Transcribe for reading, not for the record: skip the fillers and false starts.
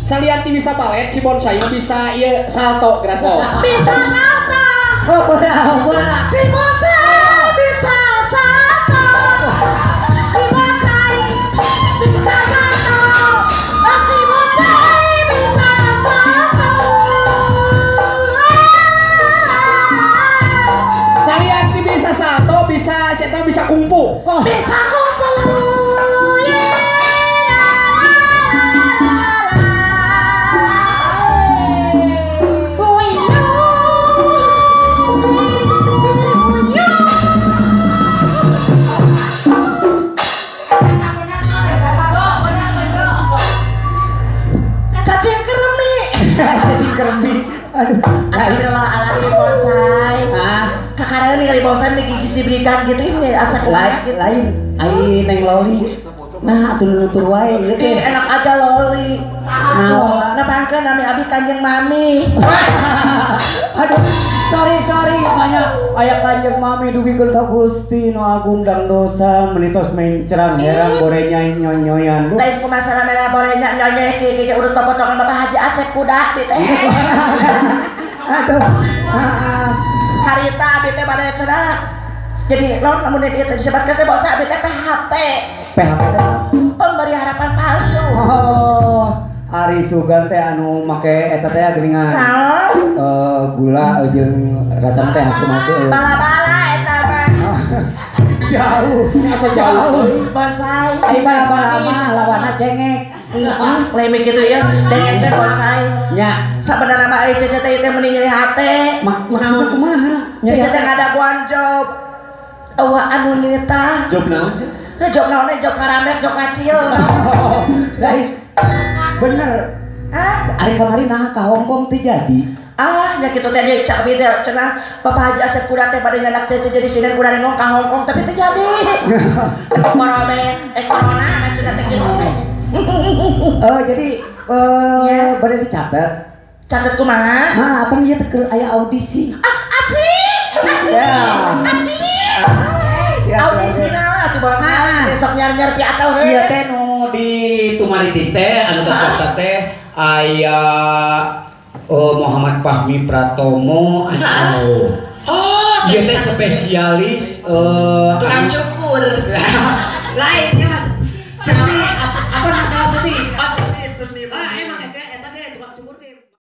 Salianti bisa palet si bonsai bisa ieu salto graso. Bisa salto. Oh, benar. Si bonsai bisa salto. Si bonsai bisa salto. Si bonsai bisa salto. Salianti bisa salto, bisa saya bisa kungfu. Bisa kumpul. Cacing keremi. Jadi kerembi. Aduh. Alhamdulillah bonsai. Kakarana nih kali bosan nih gigi berikan gitu ini asa Lain. Ai neng loli. Nah, atuh nutur wae ieu teh. Enak aja loli. Nah, bangkeun nami abi kanjeng mami. Aduh, sorry banyak aya kanjeng mami dugikeun ka Gusti nu agung dang dosa menitos mencerang herang borenya nyonyoyan. Lain ku masalah merah borenya nyonya kieu urut potongan Bapak Haji Asep kuda bi teh. Aduh. Harita abi teh bade cenah. Jadi lawan lamun dia teh disebutkeun teh bangsa abi teh PHP. PHP teh Pemberi harapan palsu. oh, Ari Sugan teh anu make eta teh geuningan. Gula jeung rasana teh asup masuk. Bala-bala eta mah. Jauh, asa jauh. Bonsai. Ai bala-bala mah lawanna cengek. Lemi gitu ya, dengeng teh bonsai. Nya, Sabenerna mah ai cece teh mending nyeri hate. maksudna kumaha? Cece teh ngadaguan job. Eueuh anu nyita. Job naon sih? Job naon job ngaramek, job kacil. Lain. Bener. Ari kamari nah ka Hongkong teh jadi. Nya kitu teh dia cak bide cenah Bapak Haji Asep kuda teh bade nyanak cece jadi sinen kuda nengong ka Hongkong tapi teh jadi. Corona cenah teh kitu. Jadi bade dicatat. Catet kumaha? Nah, apa ieu teh keur aya audisi. Asik. Ya. Audisi naon atuh bonsai? Besok nyar-nyar piatau he. Iya teh nu di Tumaritis teh anu peserta teh aya Muhammad Fahmi Pratomo anu. Oh, Ieu teh spesialis tukang cukur. lain